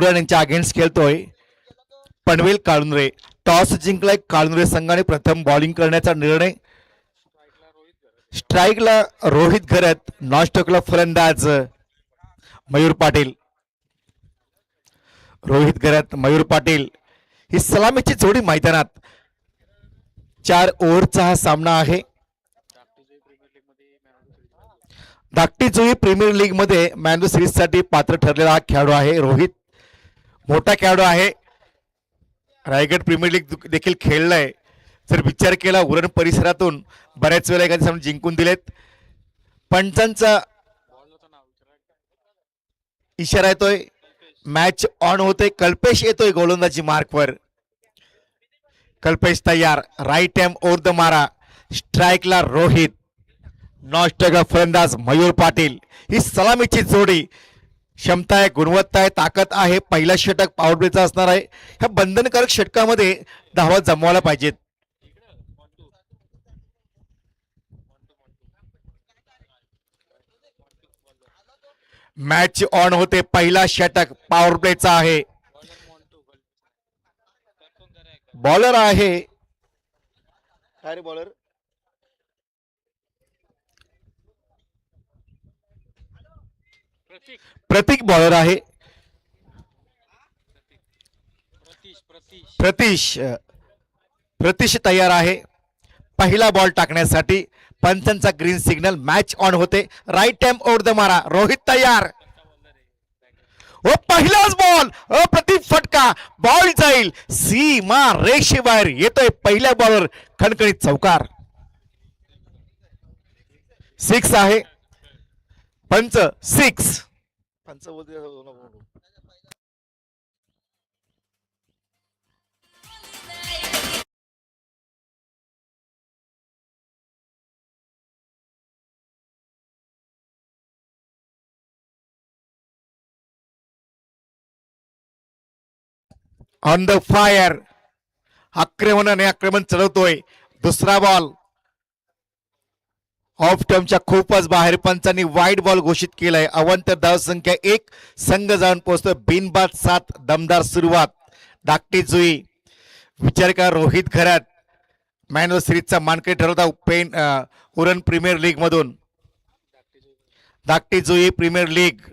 यांच्या अगेन्स्ट खेळतोय पनवेल काळुंद्रे. टॉस जिंकलाय काळुंद्रे संघाने. प्रथम बॉलिंग करण्याचा निर्णय. स्ट्राईकला रोहित घरत, नॉनस्टॉकला फलंदाज मयूर पाटील. रोहित घरत, मयूर पाटील ही सलामीची जोडी मैदानात. 4 ओव्हरचा हा सामना आहे. धाकटी जुई प्रीमियर लीग मध्ये मॅन ऑफ द सिरीज साठी पात्र ठरलेला हा खेळाडू आहे. रोहित मोठा खेळाडू आहे. रायगड प्रीमियर लीग देखील खेळलाय. जर विचार केला उरण परिसरातून बऱ्याच वेळा एखादी सामने जिंकून दिलेत. पंचांचा इशारा येतोय. मॅच ऑन होते. कल्पेश येतोय गोलंदाजी मार्कवर. कल्पेश तयार. राईट हँड ओव्हर द मारा. स्ट्राईकला रोहित, नॉनस्टॉकला फलंदाज मयूर पाटील. ही सलामीची जोडी. क्षमता आहे, गुणवत्ता आहे, ताकद आहे. पहिला षटक पॉवर प्लेचा असणार आहे. ह्या बंधनकारक षटकामध्ये धावा जमवायला पाहिजेत. मॅच ऑन होते. पहिला षटक पॉवर प्लेचा आहे. बॉलर आहे काय रे बॉलर? प्रतीक बॉलर आहे. प्रतीश तयार आहे पहिला बॉल टाकण्यासाठी. पंचांचा ग्रीन सिग्नल. मॅच ऑन होते. राईट हँड ओव्हर द मारा. रोहित तयार. ओ पहिलाच बॉल. अप्रतिम फटका. बॉल जाईल सीमा रेषेबाहेर. येतोय पहिल्या बॉलर खणखणीत चौकार. 6 आहे. पंच 6. पंच ऑन द फायर. आक्रमण चढवतोय. दुसरा बॉल ऑफ टर्मच्या खूपच बाहेर. पंचांनी वाईड बॉल घोषित केलाय. अवंतर धावसंख्या 1. संघ जाऊन पोहोचतोय बिनबाद 7. दमदार सुरुवात. धाकटी जुई. विचार करा रोहित घरात मॅन ऑफ सिरीजचा मानकरी ठरवता उरण प्रीमियर लीग मधून. Dhakti Jui premier league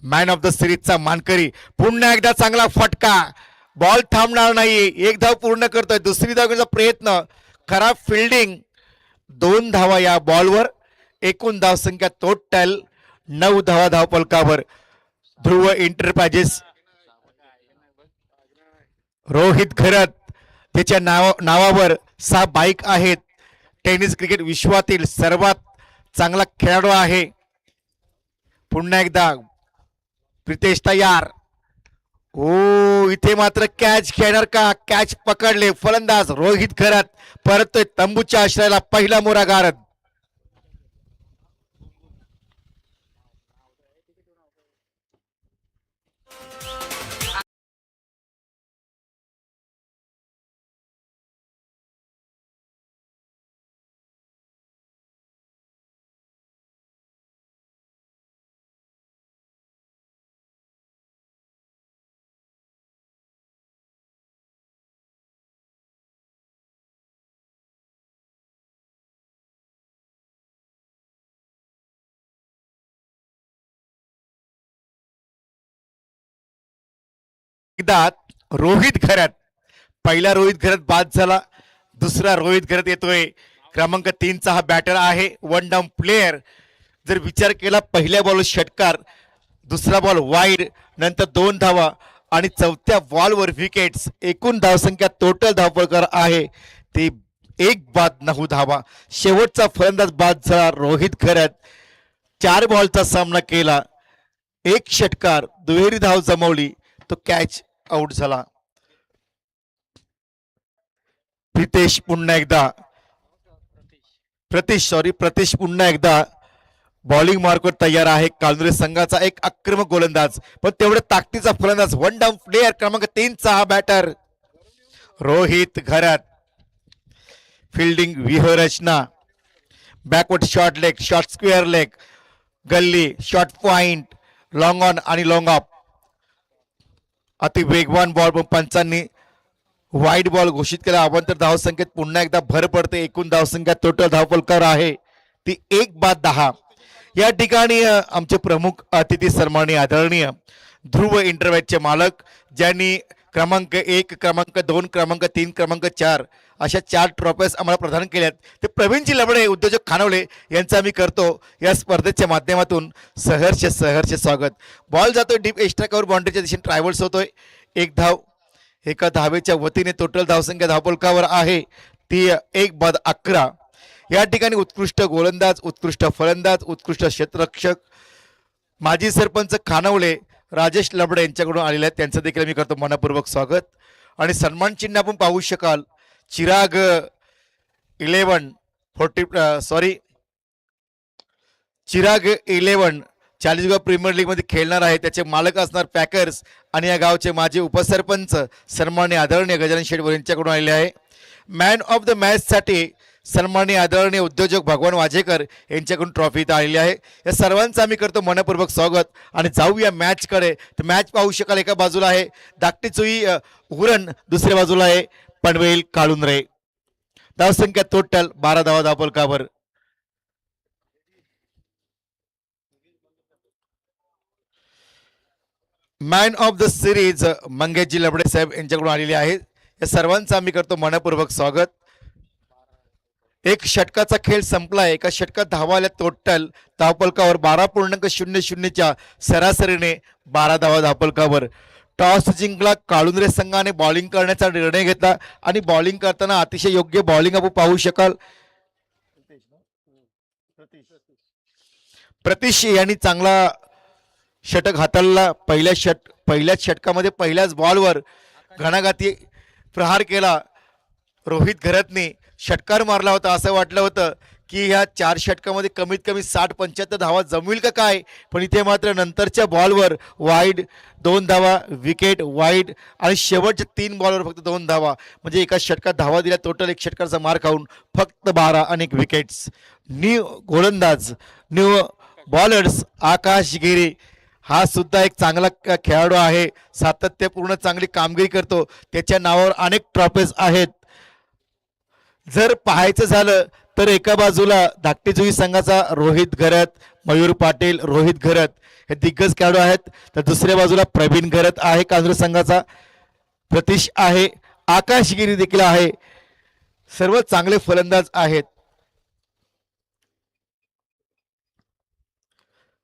man of the सिरीजचा मानकरी. पुन्हा एकदा चांगला फटका. बॉल थांबणार नाही. एक धाव पूर्ण करतोय. दुसरी धाव घेण्याचा प्रयत्न. खराब फिल्डिंग. 2 धावा या बॉलवर. एकूण धावसंख्या टोटल 9 धावा धावफलकावर. ध्रुव एंटरप्राइजेस. रोहित घरत त्याच्या नावावर 6 बाईक आहेत. टेनिस क्रिकेट विश्वातील सर्वात चांगला खेळाडू आहे. पुन्हा एकदा प्रितेश तयार. ओ इथे मात्र कॅच घेणार का? कॅच पकडले. फलंदाज रोहित घरात परतोय तंबूच्या आश्रयाला. पहिला मोरा गारद. एकदा रोहित घरात. पहिला रोहित घरात बाद झाला. दुसरा रोहित घरात येतोय. क्रमांक 3चा हा बॅटर आहे. 1 डाऊन प्लेयर. जर विचार केला पहिल्या बॉल षटकार, दुसरा बॉल वाईड, नंतर 2 धावा आणि चौथ्या बॉलवर विकेट्स. एकूण धावसंख्या टोटल धावफलकार आहे ती 1 बाद 9 धावा. शेवटचा फलंदाज बाद झाला रोहित घरात. 4 बॉलचा सामना केला. 1 षटकार, दुहेरी धाव जमवली. तो कॅच आउट झाला. प्रितेश पुन्हा एकदा प्रतीश पुन्हा एकदा बॉलिंग मार्कवर तयार आहे. कालुंद्रे संघाचा एक आक्रमक गोलंदाज, पण तेवढ्या ताकदीचा फलंदाज. 1 डाऊन प्लेयर क्रमांक 3चा हा बॅटर रोहित घरात. फिल्डिंग व्यूहरचना. Backward short leg, short square leg, गल्ली, शॉर्ट पॉइंट, लॉंग ऑन आणि लॉंग ऑफ. अति वेगवान बॉल पण पंचांनी वाईट बॉल घोषित केला. अवांतर धावसंख्येत पुन्हा एकदा भर पडते. एकूण धावसंख्या टोटल धावफलकावर आहे ती 1/10. या ठिकाणी आमचे प्रमुख अतिथी सन्माननीय आदरणीय ध्रुव इंटरव्हॅटचे मालक, ज्यांनी क्रमांक 1, क्रमांक 2, क्रमांक 3, क्रमांक 4 अशा 4 ट्रॉफीज आम्हाला प्रदान केल्यात, ते प्रवीणजी लबडे उद्योजक खानवले यांचं आम्ही करतो या स्पर्धेच्या माध्यमातून सहर्ष स्वागत. बॉल जातोय डीप एक्स्ट्रा कव्हर बाउंड्रीच्या दिशेने ट्रायव्हल्स होतोय. एक धाव एका धावेच्या वतीने टोटल धावसंख्या धावफलकावर आहे ती 1/11. या ठिकाणी उत्कृष्ट गोलंदाज, उत्कृष्ट फलंदाज, उत्कृष्ट क्षेत्ररक्षक माजी सरपंच खानवले राजेश लबडे यांच्याकडून आलेले आहेत. त्यांचं देखील मी करतो मनपूर्वक स्वागत. आणि सन्मान चिन्ह आपण पाहू शकाल. चिराग 11 चाळीसगाव प्रीमियर लीग मध्ये खेळणार आहे. त्याचे मालक असणार पॅकर्स आणि या गावचे माजी उपसरपंच सन्माननीय आदरणीय गजानन शेटवर यांच्याकडून आलेले आहे. मॅन ऑफ द मॅच साठी सन्माननीय आदरणीय उद्योजक भगवान वाजेकर यांच्याकडून ट्रॉफी इथं आलेली आहे. या सर्वांचं आम्ही करतो मनपूर्वक स्वागत. आणि जाऊया मॅचकडे. तर मॅच पाहू शकाल. एका बाजूला आहे धाकटी चुई उरण, दुसऱ्या बाजूला आहे पनवेल काळुंद्रे. धावसंख्या टोटल 12 धावा धावफलकावर. Man of the series मंगेशजी Labade साहेब यांच्याकडून आलेले आहेत. या सर्वांचं आम्ही करतो मनपूर्वक स्वागत. एक षटकाचा खेळ संपलाय. एका षटकात धावा आल्या टोटल धावफलकावर 12.00च्या सरासरीने 12 धावा धावफलकावर. टॉस जिंकला काळुंद्रे संघाने बॉलिंग करण्याचा निर्णय घेतला आणि बॉलिंग करताना अतिशय योग्य बॉलिंग आपण पाहू शकाल. प्रतीश यांनी चांगला षटक हाताळला. पहिल्याच षटकामध्ये पहिल्याच बॉलवर घणाघाती प्रहार केला. रोहित घरतने षटकार मारला होता. असं वाटलं होतं की ह्या 4 षटकामध्ये कमीत कमी 60-75 धावा जमविल का काय, पण इथे मात्र नंतरच्या बॉलवर वाईड 2 धावा, विकेट वाईड आणि शेवटच्या 3 बॉलवर फक्त 2 धावा. म्हणजे एका षटकात धावा दिल्या. टोटल एक षटकाचा मार खाऊन फक्त 12 आणि विकेट्स. न्यू गोलंदाज, न्यू बॉलर्स आकाश गिरी हा सुद्धा एक चांगला खेळाडू आहे. सातत्यपूर्ण चांगली कामगिरी करतो. त्याच्या नावावर अनेक ट्रॉफीज आहेत. जर पाहायचं झालं तर एका बाजूला धाकटीजुई संघाचा रोहित घरत, मयूर पाटील, रोहित घरत हे दिग्गज खेळाडू आहेत. तर दुसऱ्या बाजूला प्रवीण घरत आहे कांजूर संघाचा, प्रतीश आहे, आकाश गिरी देखील आहे. सर्व चांगले फलंदाज आहेत.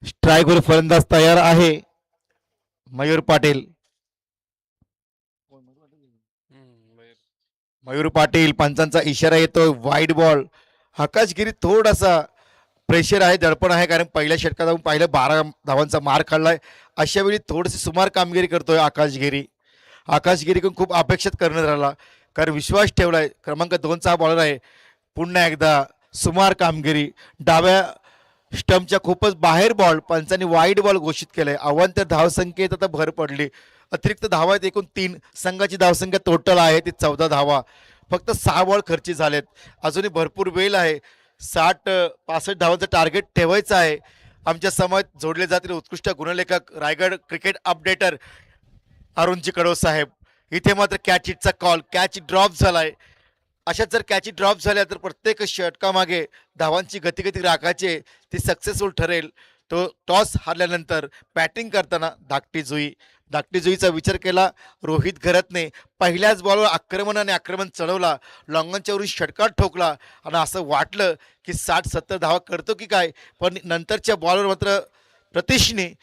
स्ट्राईकवर फलंदाज तयार आहे मयूर पाटील. मयूर पाटील, पंचांचा इशारा येतो, वाईड बॉल. आकाशगिरी थोडासा प्रेशर आहे, दडपण आहे, कारण पहिल्या षटकात आपण पाहिलं 12 धावांचा मार खाल्लाय. अशा वेळी थोडीशी सुमार कामगिरी करतोय आकाशगिरी. आकाशगिरीकडून खूप अपेक्षित करण्यात राहिला, कारण विश्वास ठेवलाय. क्रमांक 2चा हा बॉलर आहे. पुन्हा एकदा सुमार कामगिरी. डाव्या स्टंपच्या खूपच बाहेर बॉल, पंचांनी वाईड बॉल घोषित केलाय. अवांतर धावसंख्येत आता भर पडली. अतिरिक्त धावा आहेत एकूण 3. संघाची धावसंख्या टोटल आहे ती 14 धावा. फक्त 6 बॉल खर्ची झालेत. अजूनही भरपूर वेळ आहे. 60-65 धावांचं टार्गेट ठेवायचं आहे. आमच्या समाजात जोडले जातील उत्कृष्ट गुणलेखक, रायगड क्रिकेट अपडेटर अरुणजी कडव साहेब. इथे मात्र कॅच हिटचा कॉल, कॅच ड्रॉप झालाय. अशाच जर कॅच ड्रॉप झाल्या तर प्रत्येक षटकामागे धावांची गती राखायची, ती सक्सेसफुल ठरेल. तो टॉस हारल्यानंतर बॅटिंग करताना धाकटी जुईचा विचार केला. रोहित घरतने पहिल्याच बॉलवर आक्रमण चढवला, लॉंगनच्या वरून षटकार ठोकला आणि असं वाटलं की 60-70 धावा करतो की काय, पण नंतरच्या बॉलवर मात्र प्रतीशने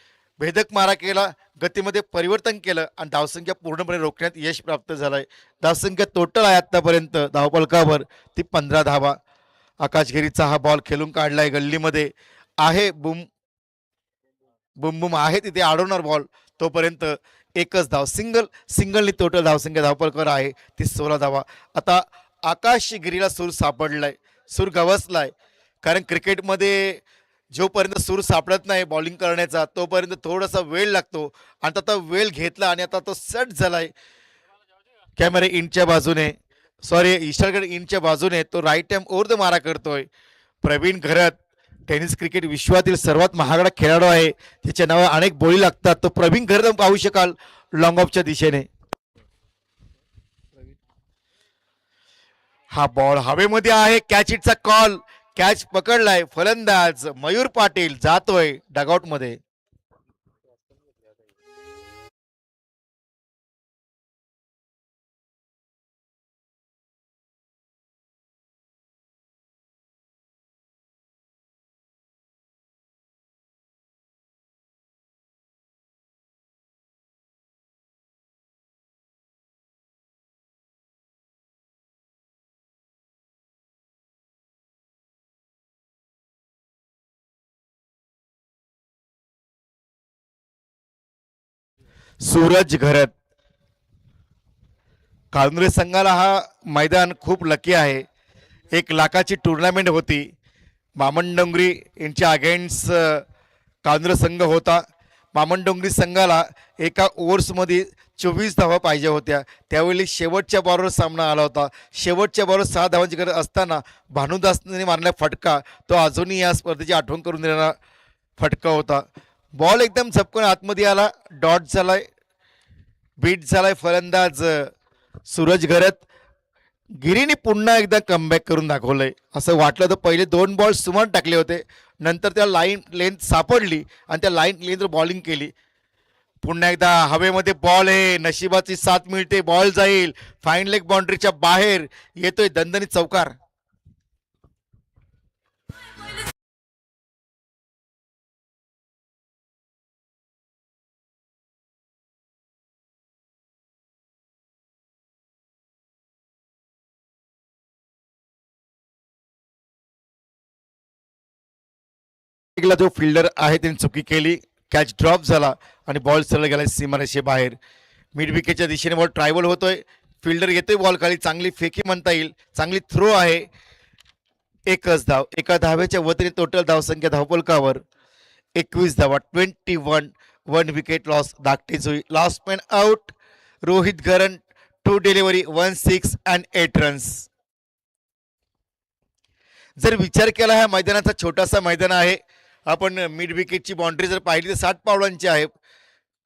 भेदक मारा केला, गतीमध्ये परिवर्तन केलं आणि धावसंख्या पूर्णपणे रोखण्यात यश प्राप्त झालंय. धावसंख्या टोटल आहे आतापर्यंत धावफलकावर ती 15 धावा. आकाशगिरीचा हा बॉल खेळून काढलाय गल्लीमध्ये आहे. बुम आहे तिथे अडवणार बॉल. तोपर्यंत एकच धाव, सिंगलनी टोटल धावसंख्या धावफलकावर आहे ती 16 धावा. आता आकाशगिरीला सूर सापडलाय, सूर गवसलाय, कारण क्रिकेटमध्ये जोपर्यंत सूर सापडत नाही बॉलिंग करण्याचा तोपर्यंत थोडासा वेळ लागतो. आणि आता वेळ घेतला आणि आता तो सेट झालाय. कॅमेरा इंटच्या बाजूने, सॉरी इशारगड इंटच्या बाजूने तो राईट टाइम ओव्हर द मारा करतोय. प्रवीण घरत टेनिस क्रिकेट विश्वातील सर्वात महागडा खेळाडू आहे. त्याच्या नावावर अनेक बोली लागतात. तो प्रवीण खरं पाहू शकाल लॉंग ऑफच्या दिशेने. हा बॉल हवेमध्ये आहे. कॅच इटचा कॉल. कॅच पकडलाय. फलंदाज मयूर पाटील जातोय डगआउट मध्ये. सूरज घरत. कांजुरे संघाला हा मैदान खूप लकी आहे. 1 लाखाची टुर्नामेंट होती. मामनडोंगरी यांच्या अगेन्स्ट कांजुरे संघ होता. मामनडोंगरी संघाला एका ओव्हर्समध्ये 24 धावा पाहिजे होत्या. त्यावेळी शेवटच्या बॉलवर सामना आला होता. शेवटच्या बॉलवर 6 धावांची गरज असताना भानुदासने मारला फटका तो अजूनही या स्पर्धेची आठवण करून देणारा फटका होता. बॉल एकदम झपकून आतमध्ये आला. डॉट झालाय. बीट झालाय. फलंदाज सूरज घरत. गिरीने पुन्हा एकदा कमबॅक करून दाखवलंय. असं वाटलं तर पहिले 2 बॉल सुमार टाकले होते. नंतर त्या लाईन लेंथ सापडली आणि त्या लाईन लेंथवर बॉलिंग केली. पुन्हा एकदा हवेमध्ये बॉल आहे. नशिबाची साथ मिळते. बॉल जाईल फाईन लेग बाउंड्रीच्या बाहेर. येतोय दणदणीत चौकार. जो फिल्डर आहे त्याने चुकी केली. कॅच ड्रॉप झाला आणि बॉल सरळ गेला सीमारेषे बाहेर. मिड विकेटच्या दिशेने बॉल ट्रायबल होतोय. फिल्डर येतोय बॉल खाली. चांगली फेकी म्हणता येईल. चांगली थ्रो आहे. एकच धाव. एका धावेच्या वतीने टोटल धावसंख्या धावपलकावर 21 धावा. 21. 1 wicket loss. Dhakti Jui. Last man out. Rohit घरन 2 डिलिव्हरी 1 6 अँड 8 रन्स. जर विचार केला ह्या मैदानाचा छोटासा मैदान आहे. आपण मिड विकेटची बाउंड्री जर पाहिली तर 60 पावलांची आहे.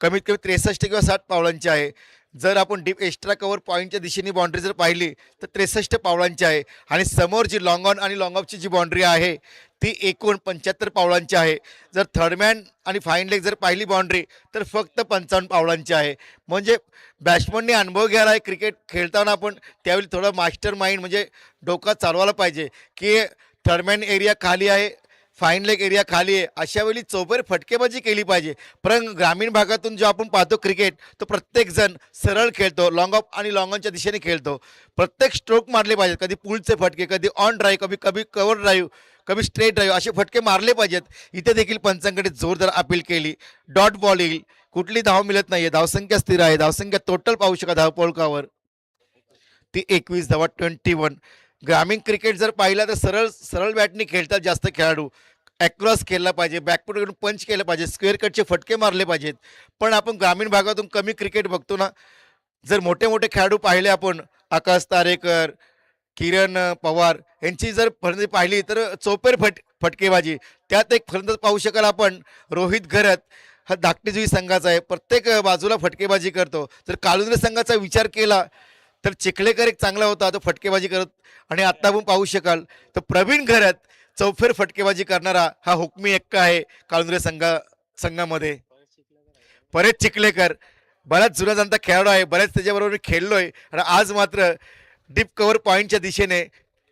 कमीत कमी 63 किंवा 60 पावलांची आहे. जर आपण डीप एक्स्ट्रा कव्हर पॉईंटच्या दिशेने बाउंड्री जर पाहिली तर 63 पावलांची आहे. आणि समोर जी लॉंग ऑन आणि लॉंग ऑफची जी बाउंड्री आहे ती एकूण 75 पावलांची आहे. जर थर्डमॅन आणि फाईन लेग जर पाहिली बाउंड्री तर फक्त 55 पावलांची आहे. म्हणजे बॅट्समनने अनुभव घ्यायला आहे क्रिकेट खेळताना. आपण त्यावेळी थोडं मास्टर माइंड म्हणजे डोका चालवायला पाहिजे की थर्डमॅन एरिया खाली आहे. फाईन लेग एरिया खाली आहे. अशा वेळी चौफेर फटकेबाजी केली पाहिजे. पण ग्रामीण भागातून जो आपण पाहतो क्रिकेट तो प्रत्येक जण सरळ खेळतो. लॉंग ऑफ आणि लॉंग ऑनच्या दिशेने खेळतो. प्रत्येक स्ट्रोक मारले पाहिजेत. कधी पुलचे फटके, कधी ऑन ड्राईव्ह, कधी कधी कव्हर ड्राईव्ह, कधी स्ट्रेट ड्राईव्ह असे फटके मारले पाहिजेत. इथे देखील पंचांकडे जोरदार अपील केली. डॉट बॉल येईल. कुठली धाव मिळत नाहीये. धावसंख्या स्थिर आहे. धावसंख्या टोटल पाहू शका धावपळकावर ती 21 धावा. 21. ग्रामीण क्रिकेट जर पाहिला तर सरळ सरळ बॅटने खेळतात जास्त खेळाडू. अक्रॉस केला पाहिजे. बॅकफुटवरून पंच केलं पाहिजे. स्क्वेअर कटचे फटके मारले पाहिजेत. पण आपण ग्रामीण भागातून कमी क्रिकेट बघतो ना. जर मोठे मोठे खेळाडू पाहिले आपण आकाश तारेकर, किरण पवार यांची जर फलंदाजी पाहिली तर चौपेर फटकेबाजी. त्यात एक फलंदाज पाहू शकाल आपण रोहित घरत. हा धाकटीजुई संघाचा आहे. प्रत्येक बाजूला फटकेबाजी करतो. जर काळुंद्रे संघाचा विचार केला तर चिखलेकर एक चांगला होता तो फटकेबाजी करत. आणि आता आपण पाहू शकाल तर प्रवीण घरत चौफेर फटकेबाजी करणारा हा हुकमी एक्का आहे काळुंद्रे संघामध्ये. परेश चिखलेकर बऱ्याच जुना जाणता खेळाडू आहे. बऱ्याच त्याच्याबरोबर मी खेळलोय आणि आज मात्र डीप कव्हर पॉईंटच्या दिशेने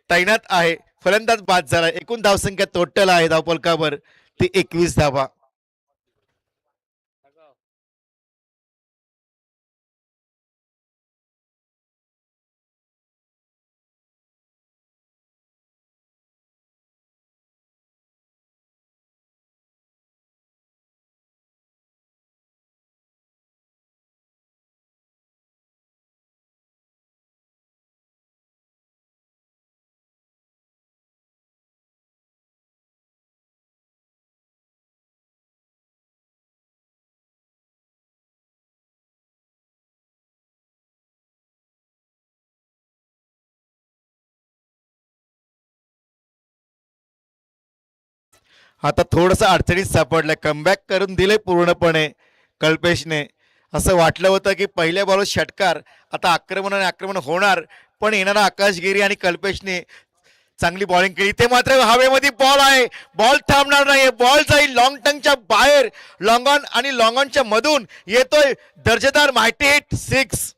तैनात आहे. फलंदाज बाद झाला. एकूण धावसंख्या टोटल आहे धावपलकावर ती 21 धावा. आता थोडंसं अडचणीत सापडलंय, कमबॅक करून दिलंय पूर्णपणे कल्पेशने. असं वाटलं होतं की पहिल्या बॉलवर षटकार, आता आक्रमण आणि आक्रमण होणार, पण येणारा आकाश गिरी आणि कल्पेशने चांगली बॉलिंग केली. ते मात्र हवेमध्ये बॉल आहे, बॉल थांबणार नाही, बॉल जाईल लॉंग टंगच्या बाहेर, लॉंग ऑन आणि लॉंग ऑनच्या मधून येतोय दर्जेदार माहिती हिट 6.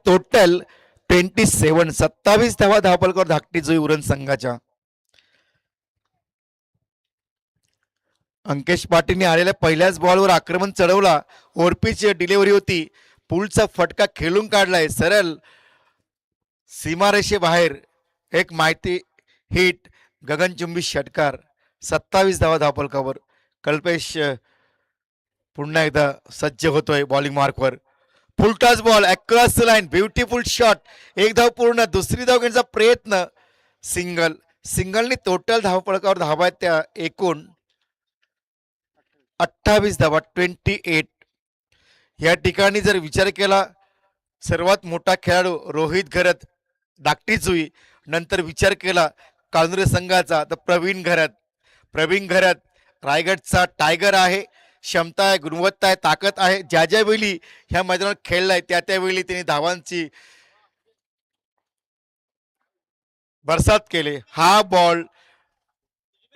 टोटल 27, 27 धावा धावपलकर धाकटी जुई उरण संघाच्या. अंकेश पाटीलने आलेल्या पहिल्याच बॉलवर आक्रमण चढवला, ओरपीची डिलिव्हरी होती, पुलचा फटका खेळून काढलाय सरळ सीमारेषेबाहेर. एक माहिती हिट, गगनचुंबी षटकार, 27 धावा धावपलकावर. कल्पेश पुन्हा एकदा सज्ज होतोय बॉलिंग मार्कवर. Full toss ball across the line, beautiful shot, एक धाव पूर्ण, दुसरी धाव घेण्याचा प्रयत्न, सिंगल. सिंगलनी टोटल धावपळकावर धावा आहेत त्या एकूण 28 धावा, 28. या ठिकाणी जर विचार केला, सर्वात मोठा खेळाडू रोहित घरत धाकटी जुई, नंतर विचार केला कांजुरे संघाचा तर प्रवीण घरत. प्रवीण घरत रायगडचा टायगर आहे, क्षमता आहे, गुणवत्ता आहे, ताकद आहे. ज्या ज्या वेळी ह्या मैदानावर खेळलाय त्या त्यावेळी त्यांनी धावांची बरसात केले. हा बॉल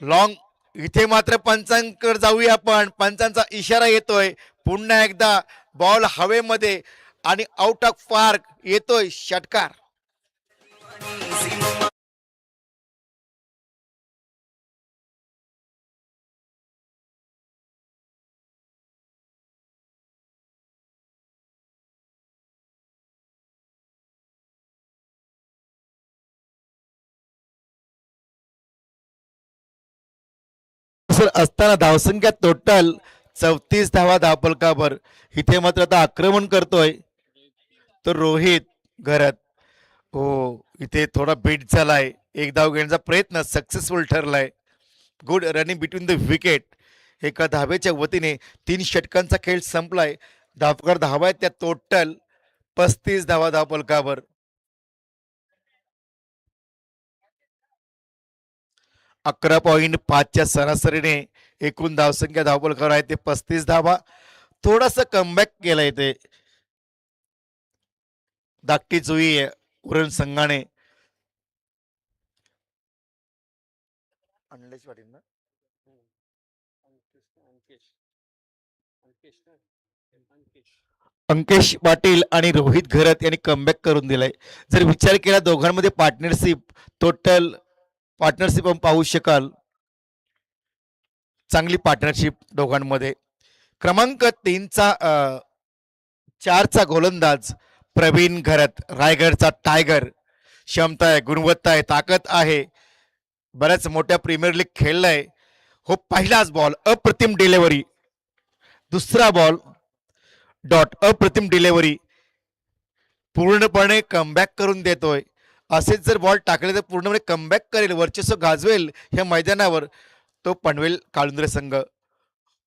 लॉंग, इथे मात्र पंचांकडे जाऊया आपण, पंचांचा इशारा येतोय पुन्हा एकदा, बॉल हवेमध्ये आणि आउट ऑफ पार्क येतोय षटकार. असताना धावसंख्या टोटल 34 धावा धावपलकावर. इथे मात्र आता आक्रमण करतोय तो रोहित घरत. हो, इथे थोडा बीट झालाय, एक धाव घेण्याचा प्रयत्न सक्सेसफुल ठरलाय. Good running between the wicket. एका धावेच्या वतीने 3 षटकांचा खेळ संपलाय. धावकर धावा आहेत त्या टोटल 35 धावा धावपलकावर. 11.5च्या सरासरीने एकूण धावसंख्या धावपलकावर आहे ते 35 धावा. थोडस कमबॅक केलंय ते धाकटी जुई उरण संघाने. अंलेश पाटील ना, अंकेश पाटील आणि रोहित घरत यांनी कमबॅक करून दिलाय. जर विचार केला दोघांमध्ये पार्टनरशिप, टोटल पार्टनरशिप आपण पाहू शकाल, चांगली पार्टनरशिप दोघांमध्ये. क्रमांक 4चा गोलंदाज प्रवीण घरत, रायगडचा टायगर. क्षमता आहे, गुणवत्ता आहे, ताकद आहे, बऱ्याच मोठ्या प्रीमियर लीग खेळलाय. हो, पहिलाच बॉल अप्रतिम डिलिव्हरी, दुसरा बॉल डॉट, अप्रतिम डिलिव्हरी, पूर्णपणे कमबॅक करून देतोय. असेच जर बॉल टाकले तर पूर्णपणे कमबॅक करेल, वर्चस्व गाजवेल ह्या मैदानावर तो पनवेल काळुंद्रे संघ.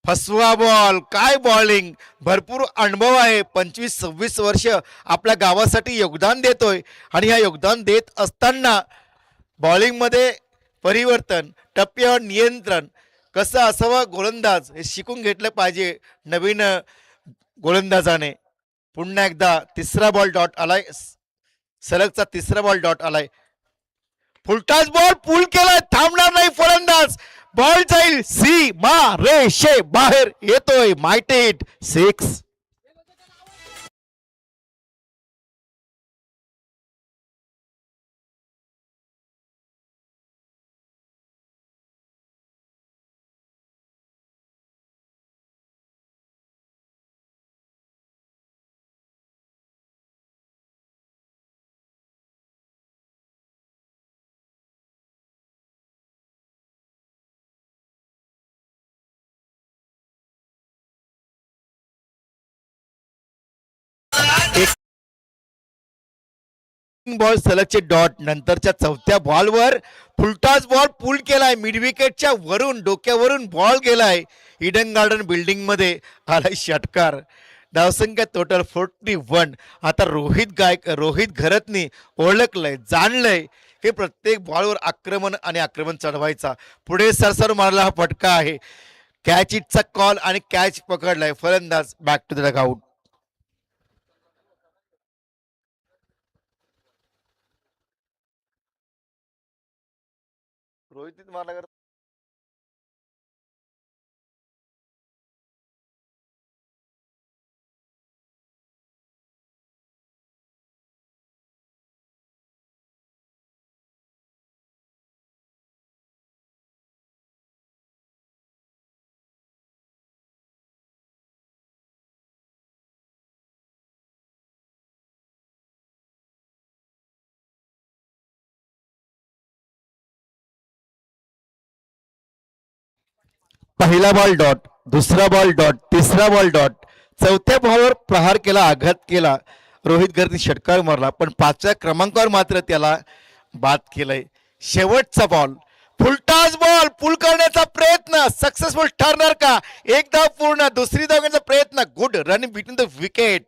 फसवा बॉल, काय बॉलिंग, भरपूर अनुभव आहे, 25-26 वर्ष आपल्या गावासाठी योगदान देतोय आणि ह्या योगदान देत असताना बॉलिंगमध्ये परिवर्तन, टप्प्यावर नियंत्रण कसं असावं गोलंदाज हे शिकून घेतलं पाहिजे नवीन गोलंदाजाने. पुन्हा एकदा तिसरा बॉल डॉट आलाय, सलगचा तिसरा बॉल डॉट आलाय. फुलटाच बॉल पूल केलाय, थांबणार नाही फलंदाज, बॉल जाईल सी मा रेषे बाहेर, येतोय मायटी हिट 6. बॉल सलगचे डॉट. नंतरच्या चौथ्या बॉलवर फुलटॉस बॉल पुल केलाय, मिड विकेटच्या वरून डोक्यावरून बॉल गेलाय. इडन गार्डन बिल्डिंग मध्ये आलाय षटकार. धावसंख्या टोटल 41. आता रोहित घरतनी ओळखलंय, जाणलंय की प्रत्येक बॉलवर आक्रमण चढवायचा. पुढे सरसर मारला हा फटका आहे. कॅच इटचा कॉल आणि कॅच पकडलाय फलंदाज. Back to the dugout. Rohit मारला. पहिला बॉल डॉट, दुसरा बॉल डॉट, तिसरा बॉल डॉट. चौथ्या बॉलवर प्रहार केला, आघात केला. रोहित गर्दी षटकार मारला, पण 5व्या क्रमांकावर मात्र त्याला बाद केलंय. शेवटचा बॉल, फुलटॉस बॉल पुल करण्याचा प्रयत्न सक्सेसफुल ठरणार का? एक धाव पूर्ण, दुसरी धाव घेण्याचा प्रयत्न. Good run between the wicket.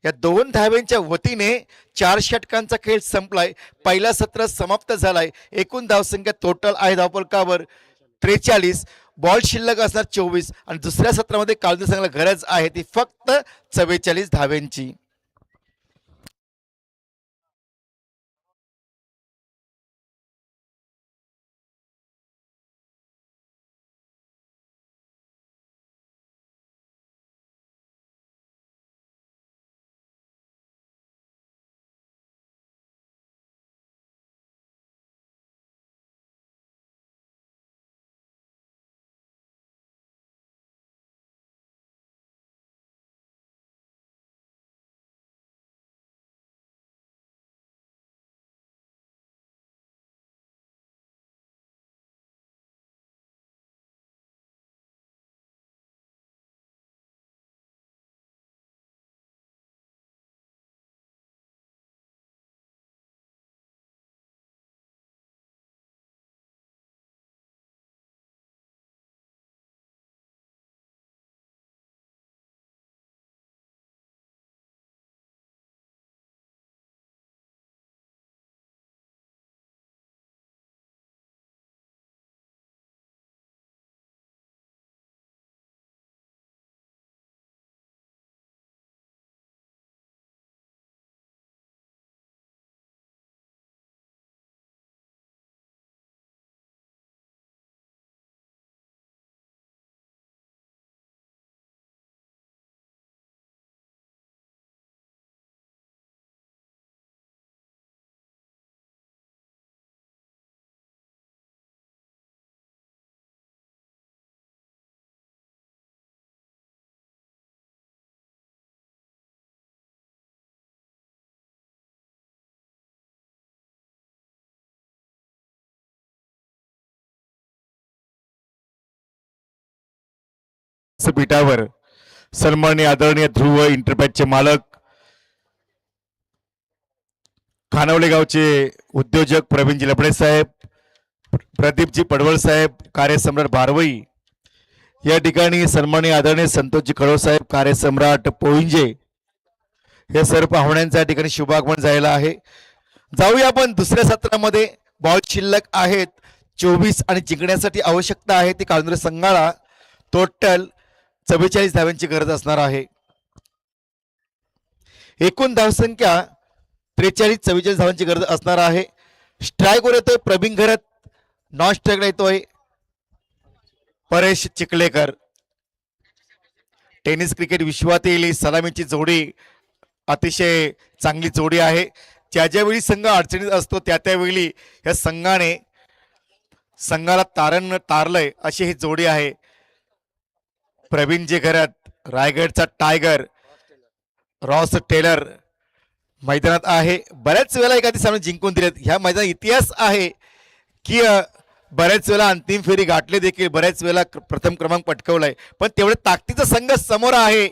या 2 धाव्यांच्या वतीने 4 षटकांचा खेळ संपलाय. पहिला सत्र समाप्त झालाय. एकूण धावसंख्या टोटल आहे धावफलकावर 43. बॉल शिल्लक असणार 24 आणि दुसऱ्या सत्रामध्ये काळजी संघाला गरज आहे ती फक्त 44 धाव्यांची. पीठावर सन्माननीय आदरणीय ध्रुव इंटरपॅटचे मालक, खानावले गावचे उद्योजक प्रवीणजी लपडे साहेब, प्रदीपजी पडवळ साहेब, कार्यसम्राट बारवई. या ठिकाणी सन्माननीय आदरणीय संतोषजी खडो साहेब, कार्यसम्राट पोईंजे, हे सर्व पाहुण्यांच्या ठिकाणी शुभागमन झालेलं आहे. जाऊया आपण दुसऱ्या सत्रामध्ये. बॉल शिल्लक आहेत 24 आणि जिंकण्यासाठी आवश्यकता आहे ती काळुंद्रे संघाला टोटल 44 धाव्यांची गरज असणार आहे. एकूण धावसंख्या 43-44 धावांची गरज असणार आहे. स्ट्राईकवर येतोय प्रवीण घरत, नॉन स्ट्राईकला येतोय परेश चिखलेकर. टेनिस क्रिकेट विश्वातील सलामीची जोडी अतिशय चांगली जोडी आहे. ज्या ज्यावेळी संघ अडचणीत असतो त्या त्यावेळी या संघाला तारलंय अशी ही जोडी आहे. प्रवीणजी घरत, रायगडचा टायगर रॉस टेलर मैदानात आहे. बऱ्याच वेळा एखादी सामने जिंकून दिलेत. ह्या मैदानात इतिहास आहे की बऱ्याच वेळा अंतिम फेरी गाठले देखील, बऱ्याच वेळा प्रथम क्रमांक पटकवलाय. पण तेवढे ताकदीचा संघ समोर आहे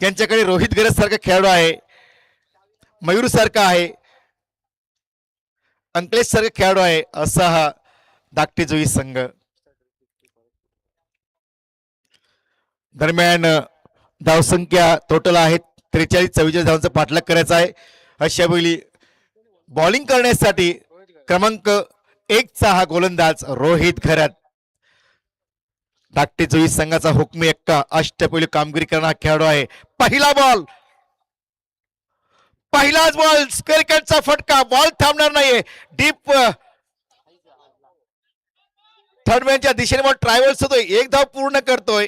ज्यांच्याकडे रोहित घरत सारखा खेळाडू आहे, मयूर सारखा आहे, अंकलेश सारखा खेळाडू आहे असा हा धाकटे जोई संघ. दरम्यान धावसंख्या टोटल आहेत 43-44 धावांचा पाठलाग करायचा आहे. अशा वेळी बॉलिंग करण्यासाठी क्रमांक 1चा हा गोलंदाज रोहित खरात. धाकटे जोई संघाचा हुकमी एक्का अष्टपैलू कामगिरी करणारा खेळाडू आहे. पहिला बॉल, पहिलाच बॉल, क्रिकेटचा फटका, बॉल थांबणार नाहीये. डीप थर्डमॅनच्या दिशेने बॉल ट्रॅव्हल्स होतोय, एक धाव पूर्ण करतोय,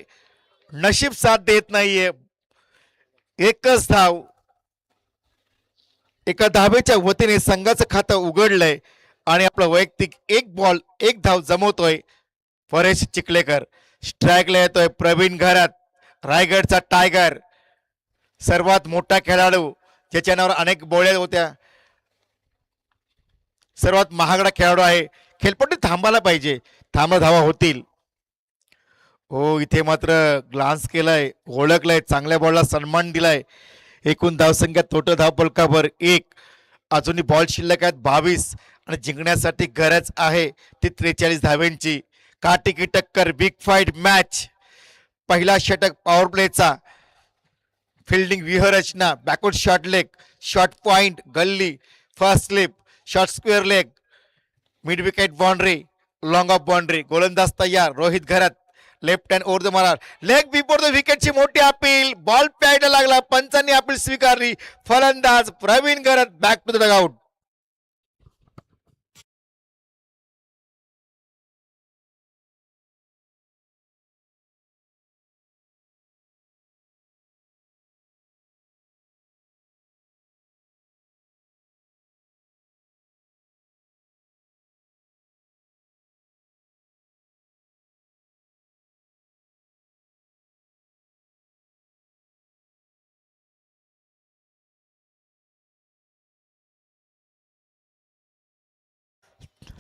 नशीब साथ देत नाहीये. एकच धाव, एका धावेच्या वतीने संघाचं खातं उघडलंय आणि आपलं वैयक्तिक एक बॉल एक धाव जमवतोय परेश चिखलेकर. स्ट्राईकला येतोय प्रवीण घरात, रायगडचा टायगर, सर्वात मोठा खेळाडू ज्याच्या नावावर अनेक बोळ्या होत्या, सर्वात महागडा खेळाडू आहे. खेळपट्टी थांबायला पाहिजे, थांबा धावा होतील. हो, इथे मात्र ग्लान्स केलाय, ओळखलाय, चांगल्या बॉलला सन्मान दिलाय. एकूण धावसंख्या टोटल धाव फलकावर 1, अजूनही बॉल शिल्लक आहेत 22 आणि जिंकण्यासाठी गरज आहे ती 43 धाव्यांची. काटेकी टक्कर, बिग फाईट मॅच. पहिला षटक पॉवर प्लेचा, फिल्डिंग व्यूहरचना, backward short leg, short point, gully, first slip, short square leg, mid wicket boundary, long off boundary. गोलंदाज तयार Rohit Gharat, left hand over the मारा, लेग बिफोर द विकेटची मोठी अपील, बॉल प्यायला लागला, पंचांनी अपील स्वीकारली. फलंदाज प्रवीण घरात बॅक टू द डगआउट.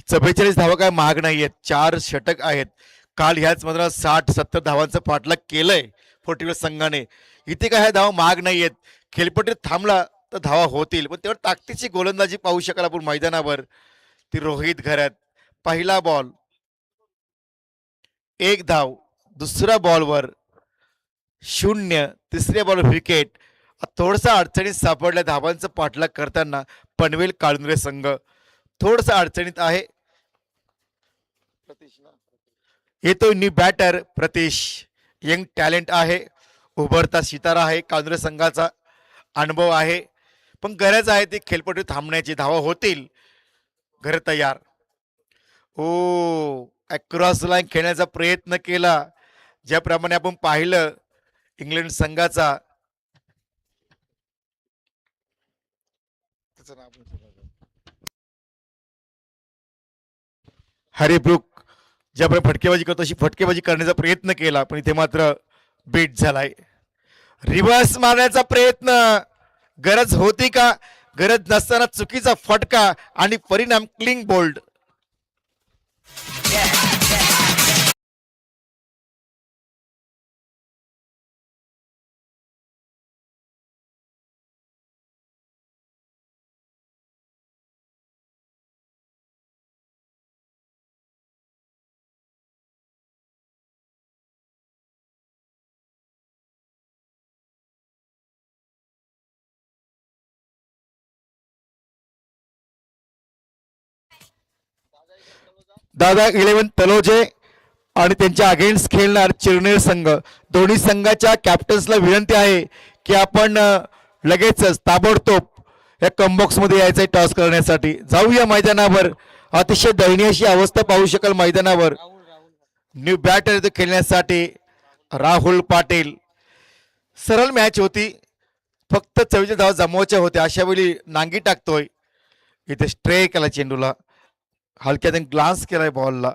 चव्वेचाळीस धावा काय महाग नाहीयेत, 4 षटक आहेत. काल ह्याच मात्र 60-70 धावांचं पाठलाग केलंय फोर्टिवल संघाने. इथे काय ह्या धावा महाग नाहीयेत, खेळपट्टीत थांबला तर धावा होतील, पण तेवढं ताकदीची गोलंदाजी पाहू शकाल आपण मैदानावर. ती रोहित घरात, पहिला बॉल 1 धाव, दुसऱ्या बॉलवर 0, तिसऱ्या बॉलवर विकेट. थोडसा अडचणीत सापडल्या धावांचं पाठलाग करताना पनवेल काळुंद्रे संघ थोडसा अडचणीत आहे. येतो new batter Pratish, young talent आहे, उभरता सितारा आहे, काळुंद्रे संघाचा अनुभव आहे, पण गरज आहे ती खेळपट्टी थांबण्याची. धावा होतील, घर तयार. ओ, अक्रॉस लाईन खेळण्याचा प्रयत्न केला, ज्याप्रमाणे आपण पाहिलं इंग्लंड संघाचा हॅरी ब्रूक ज्याप्रमाणे फटकेबाजी करतो अशी फटकेबाजी करण्याचा प्रयत्न केला, पण इथे मात्र बीट झालाय. रिव्हर्स मारण्याचा प्रयत्न, गरज होती का? गरज नसताना चुकीचा फटका आणि परिणाम क्लीन बोल्ड. दादा 11 तलोजे आणि त्यांच्या अगेन्स्ट खेळणार चिरनेर संघ. दोन्ही संघाच्या कॅप्टन्सला विनंती आहे की आपण लगेचच ताबडतोब या कमबॉक्स मध्ये यायचंय टॉस करण्यासाठी. जाऊया मैदानावर. अतिशय दयनीय अशी अवस्था पाहू शकाल मैदानावर. न्यू बॅटर इथे खेळण्यासाठी राहुल पाटील. सरळ मॅच होती, फक्त 44 धावा जमवायच्या होत्या. अशा वेळी नांगी टाकतोय, इथे स्ट्रे केला चेंडूला, हलक्यात ग्लान्स केलाय बॉलला,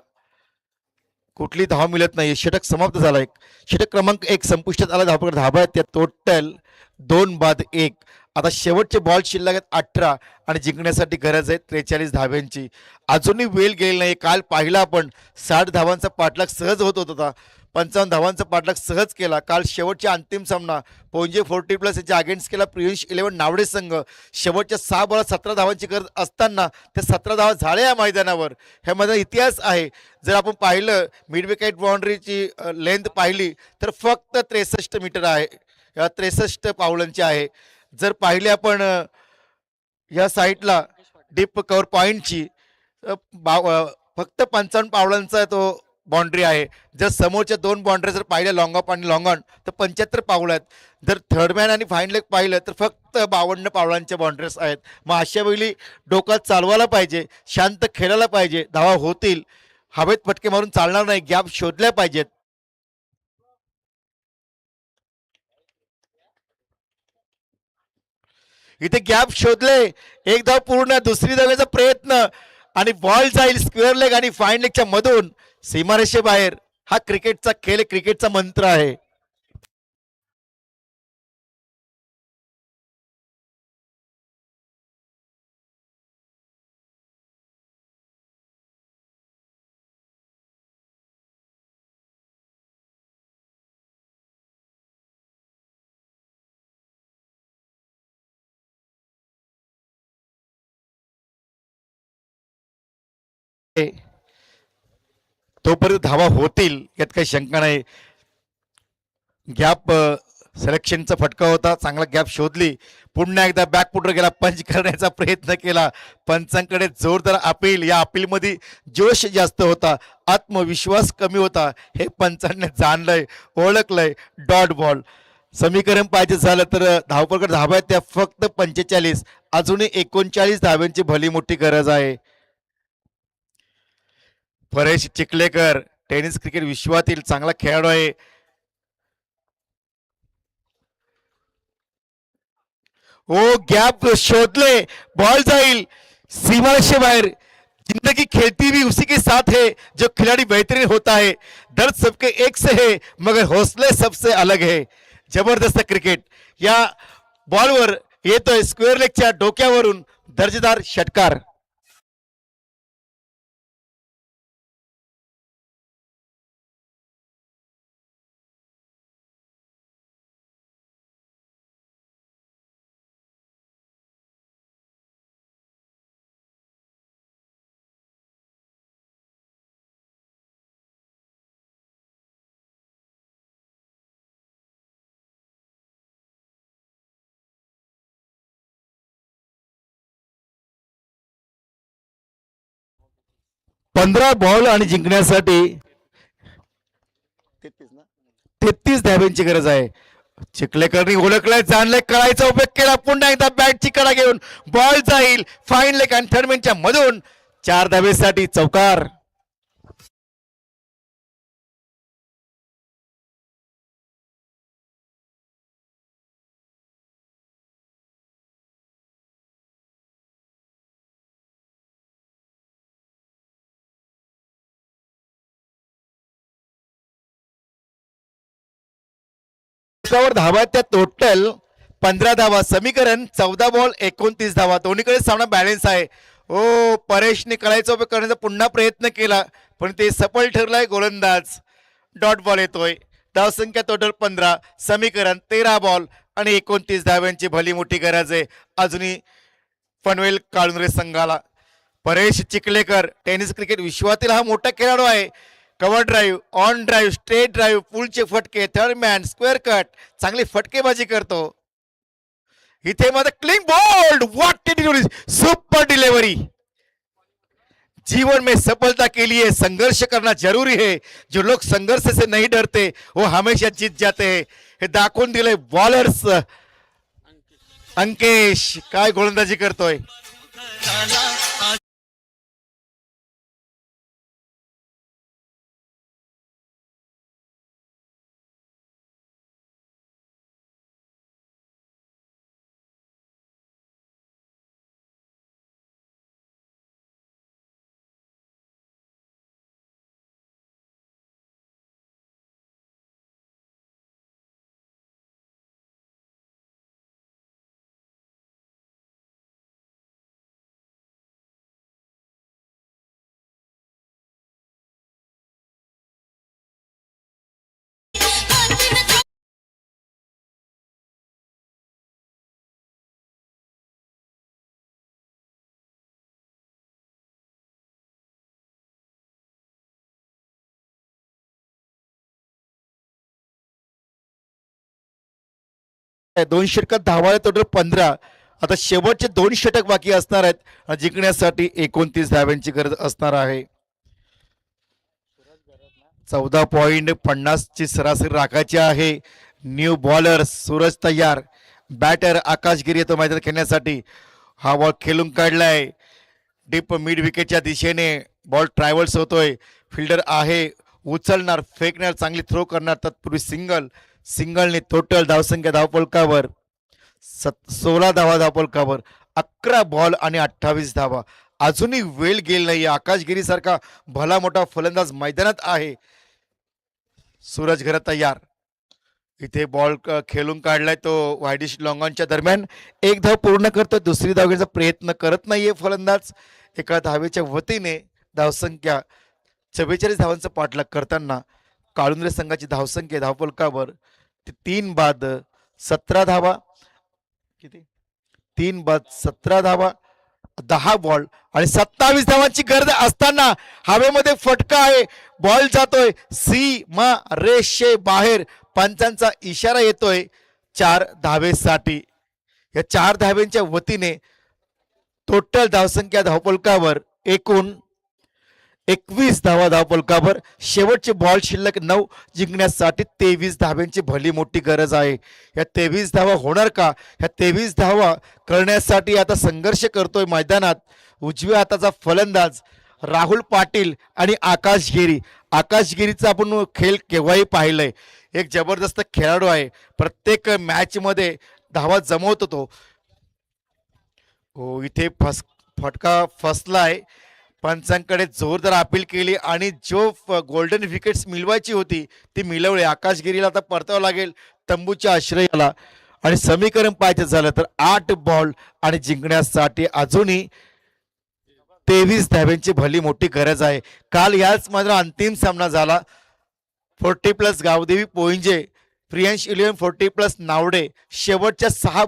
कुठली धाव मिळत नाही. षटक समाप्त झालाय. षटक क्रमांक 1 संपुष्टात आला. धावा आहेत त्या टोटल 2 बाद 1. आता शेवटचे बॉल शिल्लक आहेत 18 आणि जिंकण्यासाठी गरज आहे 43 धाव्यांची. अजूनही वेळ गेली नाही. काल पाहिला आपण 60 धावांचा पाठलाग सहज होत होता, 55 धावांचा पाठलाग सहज केला. काल शेवटचा अंतिम सामना पोंजे 40+ याच्या अगेन्स्ट केला प्रिन्स 11 नावडे संघ. शेवटच्या 6 बॉलात 17 धावांची गरज असताना ते 17 धावा झाल्या या मैदानावर. ह्या मैदानात इतिहास आहे. जर आपण पाहिलं मिड विकेट बाउंड्रीची लेंथ पाहिली तर फक्त 63 मीटर आहे, 63 पावलांची आहे. जर पाहिले आपण या साईडला डीप कव्हर पॉईंटची फक्त 55 पावलांचा तो बाउंड्री आहे. जर समोरच्या 2 बाउंड्री जर पाहिल्या लॉंग ऑफ आणि लॉंग ऑन तर 75 पावलं आहेत. जर थर्डमॅन आणि फाईन लेग पाहिलं तर फक्त 52 पावलांच्या बाउंड्रीज आहेत. मग अशा वेळी डोक्यात चालवायला पाहिजे, शांत खेळायला पाहिजे. धावा होतील, हवेत फटके मारून चालणार नाही, गॅप शोधल्या पाहिजेत. इथे गॅप शोधले, एक धाव पूर्ण, दुसरी धावेचा प्रयत्न आणि बॉल जाईल स्क्वेअर लेग आणि फाईन लेगच्या मधून सीमारेषेबाहेर. हा क्रिकेटचा खेळ, क्रिकेटचा मंत्र आहे. तोपर्यंत धावा होतील यात काही शंका नाही. गॅप सिलेक्शनचा फटका होता, चांगला गॅप शोधली. पुन्हा एकदा बॅकफुटर गेला, पंच करण्याचा प्रयत्न केला. पंचांकडे जोरदार अपील, या अपीलमध्ये जोश जास्त होता, आत्मविश्वास कमी होता. हे पंचांनी जाणलंय, ओळखलंय. डॉट बॉल समीकरण पाहिजे झालं तर धावपकड धाव्या त्या फक्त 45, अजूनही 39 धाव्यांची भली मोठी गरज आहे. परेश चिखलेकर टेनिस क्रिकेट विश्वातील चांगला खेळाडू आहे. ओ गॅप शोधले, बॉल जाईल सीमारेषे बाहेर. जिंदगी खेलती भी उसी के साथ है जो खिलाड़ी बेहतरीन होता है. दर्द सबके एक से है मगर हौसले सबसे अलग है. जबरदस्त क्रिकेट. या बॉलवर येतोय स्क्वेअर लेगच्या डोक्यावरून दर्जेदार षटकार. पंधरा बॉल आणि जिंकण्यासाठी 33 धाब्यांची गरज आहे. चिखलेकरनी ओळखलंय, जाणलंय, कळायचा उपयोग केला. पुन्हा एकदा बॅटची कडा घेऊन बॉल जाईल फाईन लेग आणि थर्डमॅनच्या मधून 4 धावेसाठी चौकार. धावा त्या टोटल 15 धावा. समीकरण 14 बॉल 29 धावा. दोन्हीकडे सामना बॅलन्स आहे. ओ परेशने कळायचा उपयोग करण्याचा पुन्हा प्रयत्न केला पण ते सफल ठरलाय. गोलंदाज डॉट बॉल येतोय. धावसंख्या टोटल 15. समीकरण 13 बॉल आणि 29 धाव्यांची भली मोठी गरज आहे अजूनही पनवेल काळुंद्रे संघाला. परेश चिखलेकर टेनिस क्रिकेट विश्वातील हा मोठा खेळाडू आहे. Cover drive, on drive, straight drive, पुलचे फटके, थर्ड मॅन, स्क्वेअर कट, चांगली फटकेबाजी करतो. इथे मात्र clean bowled, what super delivery. जीवन में सफलता के लिए संघर्ष करना जरूरी है. जो लोग संघर्ष से नहीं डरते वो हमेशा जीत जाते हैं. हे दाखवून दिले बॉलर्स. अंकेश काय गोलंदाजी करतोय. दोन षटकात धावा टोटल 15. आता शेवटचे 2 षटक बाकी असणार आहेत. जिंकण्यासाठी 29 धाव्यांची गरज असणार आहे. 14.50 ची सरासरी राखायची आहे. न्यू बॉलर सूरज तयार. बॅटर आकाश गिरी येतो मैदानात खेळण्यासाठी. हा बॉल खेळून काढलाय डीप मिड विकेटच्या दिशेने. बॉल ट्रॅव्हल्स होतोय. फिल्डर आहे, उचलणार, फेकणार, चांगली थ्रो करणार. तत्पूर्वी सिंगलने टोटल धावसंख्या धावफलकावर 16 धावा धावफलकावर. 11 बॉल आणि 28 धावा. अजूनही वेळ गेली नाही. आकाशगिरी सारखा भला मोठा फलंदाज मैदानात आहे. सूरज घर तयार. इथे बॉल खेळून काढलाय तो वायडिश लॉंगॉनच्या दरम्यान. एक धाव पूर्ण करतो. दुसरी धाव घेण्याचा प्रयत्न करत नाहीये फलंदाज. एका धावेच्या वतीने धावसंख्या 44 धावांचा पाठलाग करताना काळुंद्रे संघाची धावसंख्या धावफलकावर 3 बाद 17 धावा. किती 3 बाद 17 धावा, 10 बॉल आणि 27 धावांची गरज असताना हवेमध्ये फटका आहे. बॉल जातोय सीमा रेषे बाहेर. पंचांचा इशारा येतोय 4 धावेसाठी. या 4 धाव्यांच्या वतीने टोटल धावसंख्या धावफलकावर एकूण 21 धावा धावफलकावर. शेवटचे बॉल शिल्लक 9. जिंकण्यासाठी 23 धाव्यांची भली मोठी गरज आहे. या 23 धावा होणार का? ह्या 23 धावा करण्यासाठी आता संघर्ष करतोय मैदानात उजव्या हाताचा फलंदाज राहुल पाटील आणि आकाश गिरी. आकाश गिरीचा आपण खेळ केव्हाही पाहिलंय. एक जबरदस्त खेळाडू आहे. प्रत्येक मॅच मध्ये धावा जमवतो तो. हो, इथे फटका फसलाय. पंचांकडे जोरदार अपील केली आणि जो गोल्डन विकेट्स मिळवायची होती ती मिळवली. आकाशगिरीला आता परतावं लागेल तंबूच्या आश्रयाला. आणि समीकरण पाहायचं झालं तर 8 बॉल आणि जिंकण्यासाठी अजूनही 23 धाव्यांची भली मोठी गरज आहे. काल याच मात्र अंतिम सामना झाला. 40+ गावदेवी पोईंजे, प्रियांश 11 40+ नावडे. शेवटच्या 7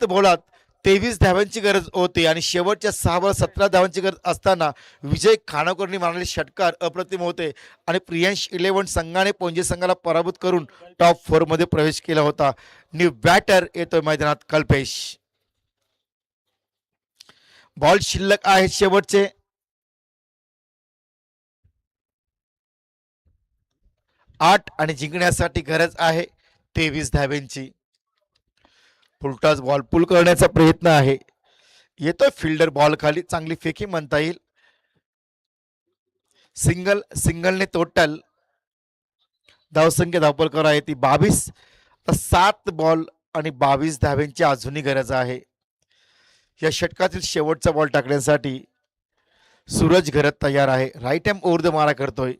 बॉलात 23 धावांची गरज होती आणि शेवटच्या 6 बॉल 17 धावांची गरज असताना विजय खानावकरनी मारलेले षटकार अप्रतिम होते आणि प्रियांश 11 संघाने पोंजे संघाला पराभूत करून टॉप 4 मध्ये प्रवेश केला होता. न्यू बॅटर येतोय मैदानात कल्पेश. बॉल शिल्लक आहेत शेवटचे 8 आणि जिंकण्यासाठी गरज आहे 23 धाव्यांची. फुलटॉस बॉल पुल करण्याचा प्रयत्न आहे. येतोय फिल्डर बॉल खाली. चांगली फेकी म्हणता येईल. सिंगलने टोटल धावसंख्या धावफलकावर आहे ती 22. 7 बॉल आणि 22 धाव्यांची अजूनही गरज आहे. या षटकातील शेवटचा बॉल टाकण्यासाठी सूरज घरत तयार आहे. राईट हँड ओव्हर द मारा करतोय.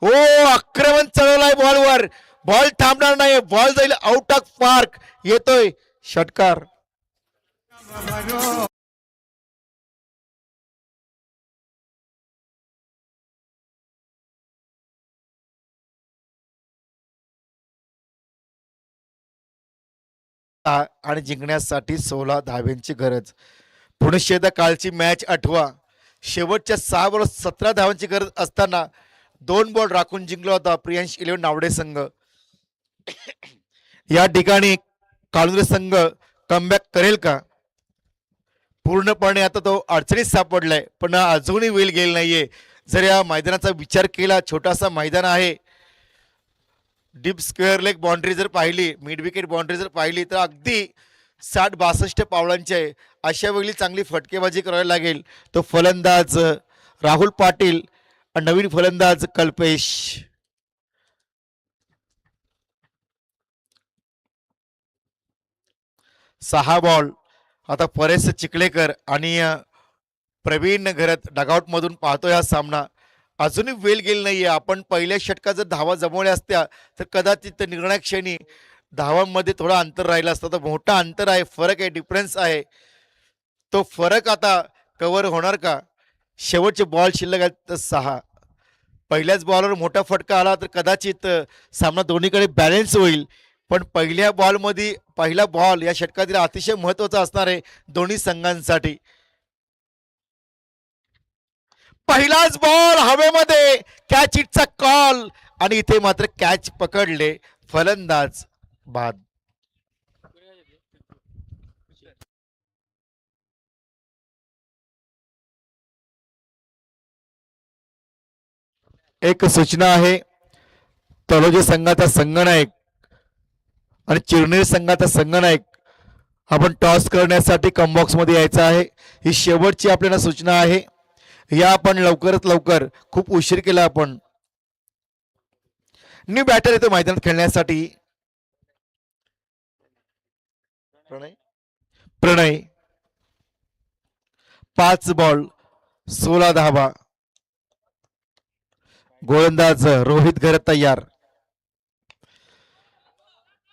ओ, आक्रमण चढवलाय बॉलवर. बॉल थांबणार नाही. बॉल जाईल आउट ऑफ पार्क. येतोय षटकार. आणि जिंकण्यासाठी 16 धाव्यांची गरज. पुणे एकदा कालची मॅच आठवा. शेवटच्या 6 बॉल 17 धावांची गरज असताना 2 बॉल राखून जिंकला होता प्रियांश 11 नावडे संघ. या ठिकाणी काळुंद्रे संघ कमबॅक करेल का? पूर्णपणे आता तो अडचणीत सापडलाय पण अजूनही वेळ गेली नाहीये. जर या मैदानाचा विचार केला, छोटासा मैदान आहे. डीप स्क्वेअर लेग बाउंड्री जर पाहिली, मिड विकेट बाउंड्री जर पाहिली तर अगदी 60-62 पावलांची आहे. अशा वेळी चांगली फटकेबाजी करायला लागेल. तो फलंदाज राहुल पाटील, नवीन फलंदाज कल्पेश. 6 बॉल. आता परेश चिखलेकर आणि प्रवीण घरत डगआउट मधून पाहतोय हा सामना. अजूनही वेळ गेली नाहीये. आपण पहिल्या षटकात जर धावा जमवल्या असत्या तर कदाचित निर्णायक क्षणी धावांमध्ये थोडा अंतर राहिला असता. तर मोठा अंतर आहे, फरक आहे, डिफरन्स आहे. तो फरक आता कव्हर होणार का? शेवटचे बॉल शिल्लक आहेत 6. पहिल्याच बॉलवर मोठा फटका आला तर कदाचित सामना दोन्हीकडे बॅलन्स होईल. पण पहिल्या बॉलमध्ये पहिला बॉल या षटकातील अतिशय महत्वाचा असणार आहे दोन्ही संघांसाठी. पहिलाच बॉल हवेमध्ये, कॅच इटचा कॉल आणि इथे मात्र कॅच पकडले फलंदाज बाद. एक सूचना आहे, तलोजी संघाचा संघनायक आणि चिरनेर संघाचा संघनायक आपण टॉस करण्यासाठी कमबॉक्स मध्ये यायचं आहे. ही शेवटची आपल्याला सूचना आहे. या आपण लवकरात लवकर, खूप उशीर केला आपण. न्यू बॅटर येतो मैदानात खेळण्यासाठी. प्रणय 5 बॉल 16 धावा. गोलंदाज रोहित घरत तयार.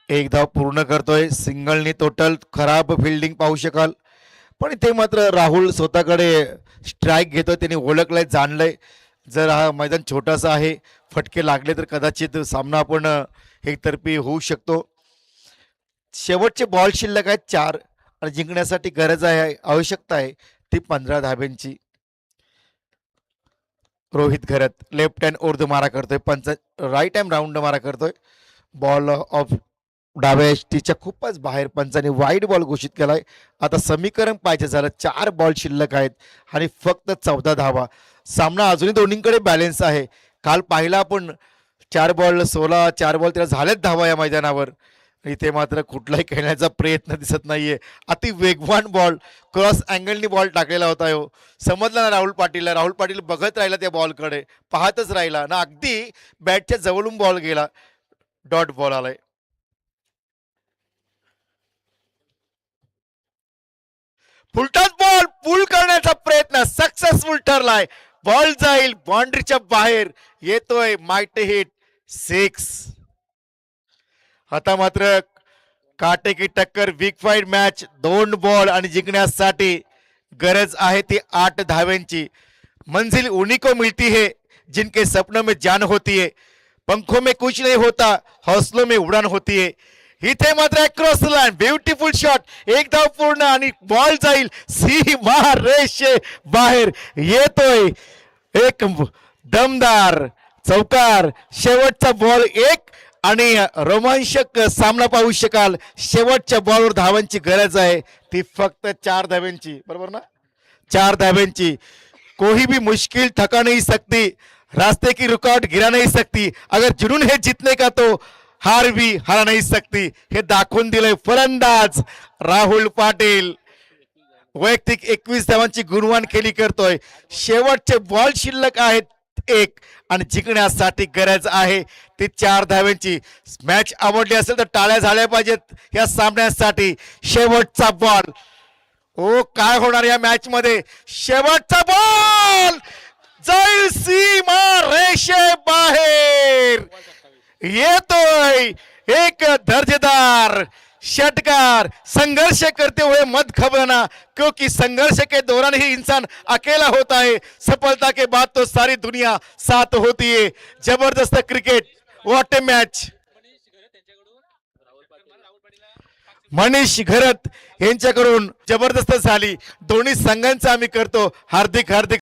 एक धाव पूर्ण करतोय. सिंगलनी टोटल. खराब फिल्डिंग पाहू शकाल, पण इथे मात्र राहुल स्वतःकडे स्ट्राईक घेतोय. त्यांनी ओळखलंय, जाणलंय जर हा मैदान छोटासा आहे, फटके लागले तर कदाचित सामना आपण एकतर्फी होऊ शकतो. शेवटचे बॉल शिल्लक आहेत 4 आणि जिंकण्यासाठी गरज आहे, आवश्यकता आहे ती 15 धाब्यांची. रोहित घरत लेफ्ट हँड उर्द मारा करतोय. राईट हँड राऊंड मारा करतोय. बॉल ऑफ डाव्या एसटीच्या खूपच बाहेर पंचाने वाईड बॉल घोषित केलाय. आता समीकरण पाहिजे झालं. 4 बॉल शिल्लक आहेत आणि फक्त 14 धावा. सामना अजूनही दोन्हीकडे बॅलन्स आहे. काल पाहिला आपण 4 बॉल 16, 4 बॉल 13 झालेत धावा या मैदानावर. इथे मात्र कुठलाही खेळण्याचा प्रयत्न दिसत नाहीये. अति वेगवान बॉल क्रॉस अँगलनी बॉल टाकलेला होता. समजला ना राहुल पाटीलला. राहुल पाटील बघत राहिला त्या बॉलकडे, पाहतच राहिला ना, अगदी बॅटच्या जवळून बॉल गेला. डॉट बॉल आलाय. फुलटॉस बॉल पुल करण्याचा प्रयत्न सक्सेसफुल ठरलाय. बॉल जाईल बाउंड्रीच्या बाहेर. येतोय माइट हिट 6. आता मात्र काटेकी टक्कर, वीक फाईट मॅच. 2 बॉल आणि जिंकण्यासाठी गरज आहे ती 8 धाव्यांची. मंजिल उन्हीं को मिलती है जिनके सपनों में जान होती है. पंखों में कुछ नहीं होता, हौसलों में उड़ान होती है. इथे मात्र क्रॉस लाईन, ब्युटिफुल शॉट. एक धाव पूर्ण आणि बॉल जाईल सीमा रेषे बाहेर. येतोय एक दमदार चौकार. शेवटचा बॉल 1 आणि रोमांचक सामना पाहू शकाल. शेवटच्या बॉलवर धावांची गरज आहे, ती फक्त 4 धाव्यांची. बरोबर ना, 4 धाव्यांची. कोई भी मुश्किल थका नहीं सकती, रास्ते की रुकावट गिरा नहीं सकती. अगर जुनून है जीतने का तो हार भी हरा नहीं सकती. हे दाखवून दिलंय फलंदाज राहुल पाटील. वैयक्तिक 21 धावांची गुणवान खेळी करतोय. शेवटचे बॉल शिल्लक आहेत 1 आणि जिंकण्यासाठी गरज आहे ती 4 धाव्यांची. मॅच आवडली असेल तर टाळ्या झाल्या पाहिजेत या सामन्यासाठी. शेवटचा बॉल. ओ काय होणार या मॅच मध्ये. शेवटचा बॉल जाईल सीमा रेषे बाहेर. येतोय एक दर्जेदार षटकार. संघर्ष करते हुए मत घबराना, क्योंकि संघर्ष के दौरान ही इंसान अकेला होता है. सफलता के बाद तो सारी दुनिया साथ होती है. जबरदस्त cricket. What a match. Manish Gharat यांच्याकडून जबरदस्त झाली. दोन्ही संघांचा आम्ही करतो हार्दिक